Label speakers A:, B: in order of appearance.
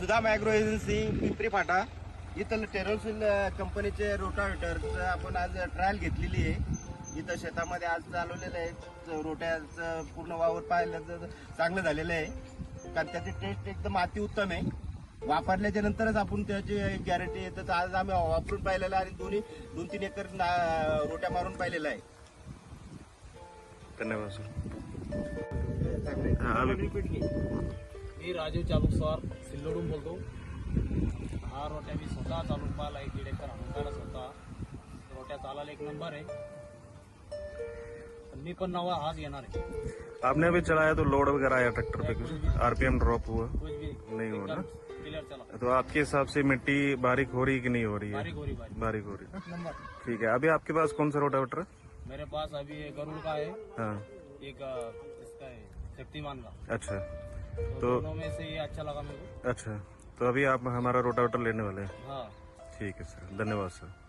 A: Sudam agro agency Pimpri फाटा इथं टेरोसिल कंपनीचे रोटावेटरचं आपण आज ट्रायल घेतलेली आहे। इथं शेतामध्ये आज चालवलेलं आहे। रोट्याचं पूर्ण वावर पाहिलं तर चांगलं झालेलं आहे, कारण त्याची टेस्ट एकदम अतिउत्तम आहे। वापरल्याच्या नंतरच आपण त्याची गॅरंटी येतं। तर आज आम्ही वापरून पाहिलेलं आणि 2-3 एकर रोट्या मारून पाहिलेलं आहे।
B: धन्यवाद सर।
C: मी राजीव चाबुकस्वार सिल्लोडून बोलतो। हा रोट्या मी स्वतः चालून पाहिला आहे, 1.5 एकर आणून पाहिला स्वतः। रोट्या चालायला एक नंबर आहे, मी पण नवा आज येणार है।
B: आपने अभी चलाया तो लोड वगैरह आया ट्रैक्टर पे, कुछ आरपीएम ड्रॉप हुआ?
C: कुछ भी
B: नहीं हुआ ना?
C: क्लियर चला।
B: तो आपके हिसाब से मिट्टी बारीक हो रही कि नहीं हो रही है?
C: बारीक हो रही,
B: बारीक हो रही है।
C: नंबर।
B: ठीक है, अभी आपके पास कौन सा रोटावेटर है?
C: मेरे पास अभी एक गरुड़ का है,
B: हाँ,
C: एक इसका है शक्तिमान का।
B: अच्छा
C: तो दोनों में से ये अच्छा लगा मेरे को।
B: अच्छा, तो अभी आप हमारा रोटावेटर लेने वाले हैं?
C: हाँ
B: ठीक है सर, धन्यवाद सर।